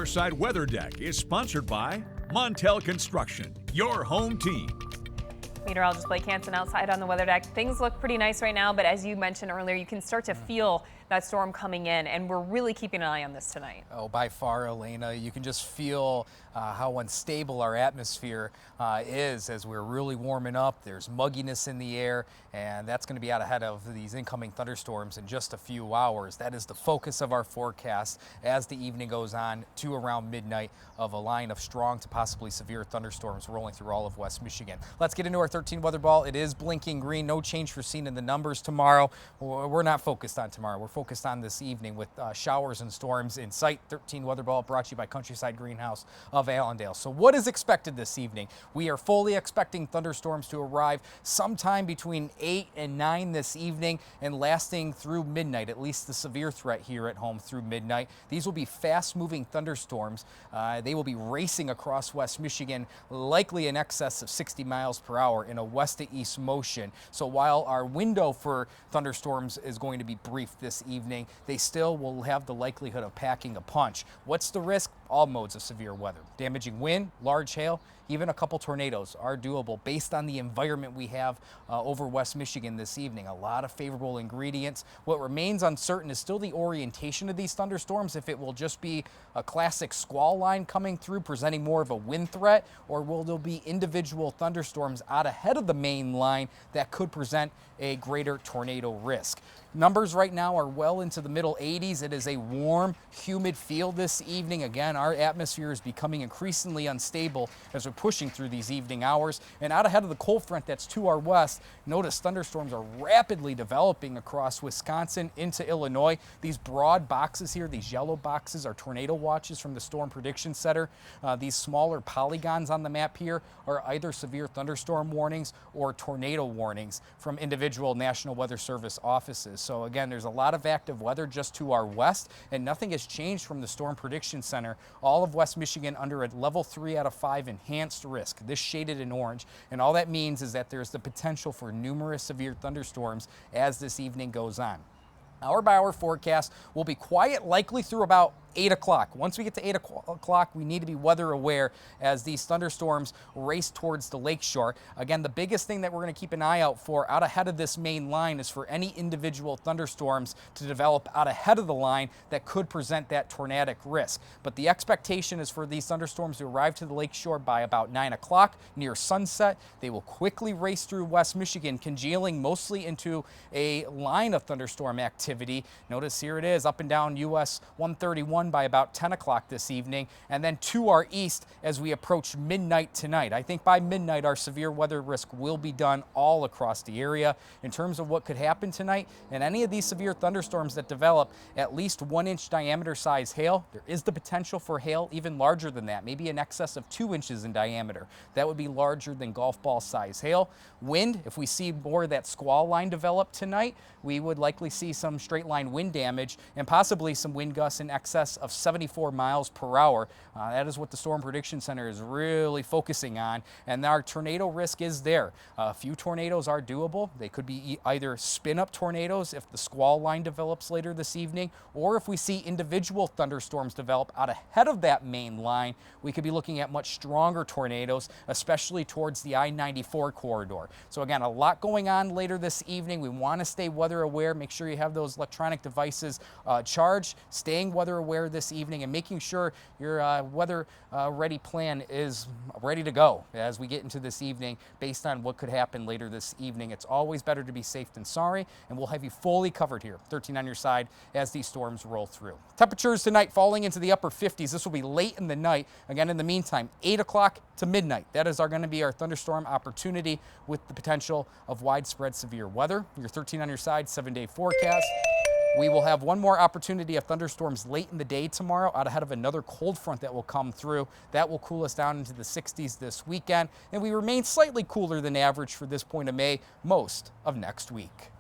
Side Weather Deck is sponsored by Montel Construction, your home team. Meteorologist Blake Hansen outside on the weather deck. Things look pretty nice right now, but as you mentioned earlier, you can start to feel that storm coming in, and we're really keeping an eye on this tonight. Oh, by far, Elena. You can just feel how unstable our atmosphere is as we're really warming up. There's mugginess in the air, and that's going to be out ahead of these incoming thunderstorms in just a few hours. That is the focus of our forecast as the evening goes on to around midnight, of a line of strong to possibly severe thunderstorms rolling through all of West Michigan. Let's get into our 13 weather ball. It is blinking green. No change foreseen in the numbers tomorrow. We're not focused on tomorrow. We're focused on this evening with showers and storms in sight. 13 weather ball brought to you by Countryside Greenhouse of Allendale. So what is expected this evening? We are fully expecting thunderstorms to arrive sometime between 8 and 9 this evening and lasting through midnight, at least the severe threat here at home through midnight. These will be fast-moving thunderstorms. They will be racing across West Michigan, likely in excess of 60 miles per hour in a west to east motion. So while our window for thunderstorms is going to be brief this evening, they still will have the likelihood of packing a punch. What's the risk? All modes of severe weather. Damaging wind, large hail, even a couple tornadoes are doable based on the environment we have over West Michigan this evening. A lot of favorable ingredients. What remains uncertain is still the orientation of these thunderstorms, if it will just be a classic squall line coming through presenting more of a wind threat, or will there be individual thunderstorms out ahead of the main line that could present a greater tornado risk. Numbers right now are well into the middle 80s. It is a warm, humid feel this evening. Again, our atmosphere is becoming increasingly unstable as we're pushing through these evening hours. And out ahead of the cold front that's to our west, notice thunderstorms are rapidly developing across Wisconsin into Illinois. These broad boxes here, these yellow boxes, are tornado watches from the Storm Prediction Center. These smaller polygons on the map here are either severe thunderstorm warnings or tornado warnings from individual National Weather Service offices. So again, there's a lot of active weather just to our west, and nothing has changed from the Storm Prediction Center. All of West Michigan under a level 3 out of 5 enhanced risk, this shaded in orange. And all that means is that there's the potential for numerous severe thunderstorms as this evening goes on. Hour by hour forecast will be quiet likely through about 8 o'clock. Once we get to 8 o'clock, we need to be weather aware as these thunderstorms race towards the lakeshore. Again, the biggest thing that we're going to keep an eye out for out ahead of this main line is for any individual thunderstorms to develop out ahead of the line that could present that tornadic risk. But the expectation is for these thunderstorms to arrive to the lakeshore by about 9 o'clock near sunset. They will quickly race through West Michigan, congealing mostly into a line of thunderstorm activity. Notice here it is up and down US 131 by about 10 o'clock this evening, and then to our east as we approach midnight tonight. I think by midnight our severe weather risk will be done all across the area. In terms of what could happen tonight, and any of these severe thunderstorms that develop at least 1-inch diameter size hail, there is the potential for hail even larger than that, maybe in excess of 2 inches in diameter. That would be larger than golf ball size hail. Wind, if we see more of that squall line develop tonight, we would likely see some straight line wind damage and possibly some wind gusts in excess of 74 miles per hour. That is what the Storm Prediction Center is really focusing on, and our tornado risk is there. A few tornadoes are doable. They could be either spin-up tornadoes if the squall line develops later this evening, or if we see individual thunderstorms develop out ahead of that main line, we could be looking at much stronger tornadoes, especially towards the I-94 corridor. So again, a lot going on later this evening. We want to stay weather aware. Make sure you have those electronic devices charged, staying weather aware this evening, and making sure your weather ready plan is ready to go as we get into this evening based on what could happen later this evening. It's always better to be safe than sorry, and we'll have you fully covered here, 13 on your side, as these storms roll through. Temperatures tonight falling into the upper 50s. This will be late in the night. Again, in the meantime, 8 o'clock to midnight. That is going to be our thunderstorm opportunity with the potential of widespread severe weather. Your 13 on your side 7-day forecast. We will have one more opportunity of thunderstorms late in the day tomorrow out ahead of another cold front that will come through. That will cool us down into the 60s this weekend, and we remain slightly cooler than average for this point of May most of next week.